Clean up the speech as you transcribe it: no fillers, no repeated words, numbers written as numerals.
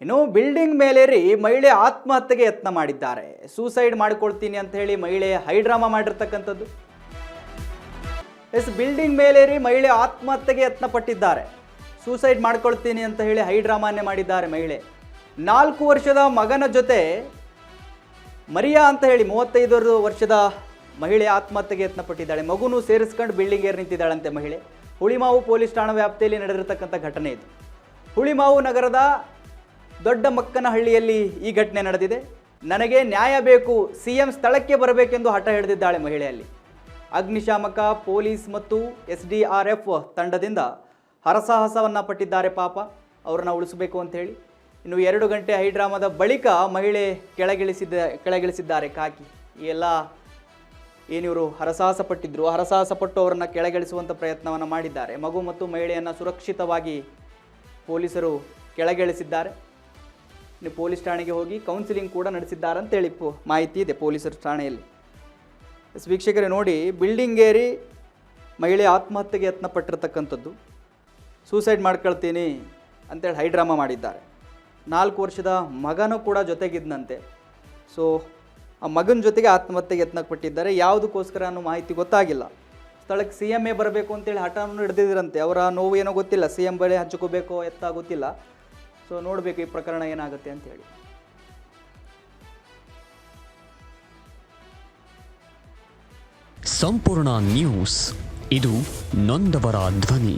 ಇನ್ನು ಬಿಲ್ಡಿಂಗ್ ಮೇಲೇರಿ ಮಹಿಳೆ ಆತ್ಮಹತ್ಯೆಗೆ ಯತ್ನ ಮಾಡಿದ್ದಾರೆ. ಸೂಸೈಡ್ ಮಾಡಿಕೊಳ್ತೀನಿ ಅಂತ ಹೇಳಿ ಮಹಿಳೆ ಹೈಡ್ರಾಮಾ ಮಾಡಿರ್ತಕ್ಕಂಥದ್ದು. ಬಿಲ್ಡಿಂಗ್ ಮೇಲೇರಿ ಮಹಿಳೆ ಆತ್ಮಹತ್ಯೆಗೆ ಯತ್ನ ಪಟ್ಟಿದ್ದಾರೆ. ಸೂಸೈಡ್ ಮಾಡ್ಕೊಳ್ತೀನಿ ಅಂತ ಹೇಳಿ ಹೈಡ್ರಾಮಾನ್ನೇ ಮಾಡಿದ್ದಾರೆ ಮಹಿಳೆ. 4 ವರ್ಷದ ಮಗನ ಜೊತೆ ಮರಿಯಾ ಅಂತ ಹೇಳಿ 35 ವರ್ಷದ ಮಹಿಳೆ ಆತ್ಮಹತ್ಯೆಗೆ ಯತ್ನ ಪಟ್ಟಿದ್ದಾಳೆ. ಮಗುನು ಸೇರಿಸ್ಕೊಂಡು ಬಿಲ್ಡಿಂಗ್ ಏರ್ ನಿಂತಿದ್ದಾಳಂತೆ ಮಹಿಳೆ. ಹುಳಿಮಾವು ಪೊಲೀಸ್ ಠಾಣಾ ವ್ಯಾಪ್ತಿಯಲ್ಲಿ ನಡೆದಿರತಕ್ಕಂಥ ಘಟನೆ ಇದು. ಹುಳಿಮಾವು ನಗರದ ದೊಡ್ಡ ಮಕ್ಕನಹಳ್ಳಿಯಲ್ಲಿ ಈ ಘಟನೆ ನಡೆದಿದೆ. ನನಗೆ ನ್ಯಾಯ ಬೇಕು, CM ಸ್ಥಳಕ್ಕೆ ಬರಬೇಕೆಂದು ಹಠ ಹಿಡಿದಿದ್ದಾಳೆ ಮಹಿಳೆಯಲ್ಲಿ. ಅಗ್ನಿಶಾಮಕ, ಪೊಲೀಸ್ ಮತ್ತು SDRF ತಂಡದಿಂದ ಹರಸಾಹಸವನ್ನು ಪಟ್ಟಿದ್ದಾರೆ ಪಾಪ ಅವರನ್ನು ಉಳಿಸಬೇಕು ಅಂತ ಹೇಳಿ. ಇನ್ನು 2 ಗಂಟೆ ಹೈಡ್ರಾಮಾದ ಬಳಿಕ ಮಹಿಳೆ ಕೆಳಗಿಳಿಸಿದ್ದಾರೆ ಕಾಕಿ. ಈ ಎಲ್ಲ ಏನಿವರು ಹರಸಾಹಸ ಪಟ್ಟಿದ್ರು, ಹರಸಾಹಸ ಪಟ್ಟು ಅವರನ್ನು ಕೆಳಗಿಳಿಸುವಂಥ ಪ್ರಯತ್ನವನ್ನು ಮಾಡಿದ್ದಾರೆ. ಮಗು ಮತ್ತು ಮಹಿಳೆಯನ್ನು ಸುರಕ್ಷಿತವಾಗಿ ಪೊಲೀಸರು ಕೆಳಗಿಳಿಸಿದ್ದಾರೆ. ಇನ್ನು ಪೊಲೀಸ್ ಠಾಣೆಗೆ ಹೋಗಿ ಕೌನ್ಸಿಲಿಂಗ್ ಕೂಡ ನಡೆಸಿದ್ದಾರೆ ಅಂತೇಳಿ ಮಾಹಿತಿ ಇದೆ ಪೊಲೀಸರ ಠಾಣೆಯಲ್ಲಿ. ವೀಕ್ಷಕರೇ ನೋಡಿ, ಬಿಲ್ಡಿಂಗ್ ಏರಿ ಮಹಿಳೆ ಆತ್ಮಹತ್ಯೆಗೆ ಯತ್ನ ಪಟ್ಟಿರ್ತಕ್ಕಂಥದ್ದು. ಸೂಸೈಡ್ ಮಾಡ್ಕೊಳ್ತೀನಿ ಅಂತೇಳಿ ಹೈಡ್ರಾಮಾ ಮಾಡಿದ್ದಾರೆ. 4 ವರ್ಷದ ಮಗನೂ ಕೂಡ ಜೊತೆಗಿದ್ದಂತೆ. ಸೊ ಆ ಮಗನ ಜೊತೆಗೆ ಆತ್ಮಹತ್ಯೆಗೆ ಯತ್ನ ಪಟ್ಟಿದ್ದಾರೆ. ಯಾವುದಕ್ಕೋಸ್ಕರ ಅನ್ನೋ ಮಾಹಿತಿ ಗೊತ್ತಾಗಿಲ್ಲ. ಸ್ಥಳಕ್ಕೆ CM ಬರಬೇಕು ಅಂತೇಳಿ ಹಠವನ್ನು ಹಿಡಿದಿದ್ರಂತೆ. ಅವರ ನೋವು ಏನೋ ಗೊತ್ತಿಲ್ಲ, CM ಬಳಿ ಹಂಚ್ಕೋಬೇಕೋ ಎತ್ತ ಗೊತ್ತಿಲ್ಲ. ಸೊ ನೋಡಬೇಕು ಈ ಪ್ರಕರಣ ಏನಾಗುತ್ತೆ ಅಂತೇಳಿ. ಸಂಪೂರ್ಣ ನ್ಯೂಸ್, ಇದು ನೊಂದವರ ಧ್ವನಿ.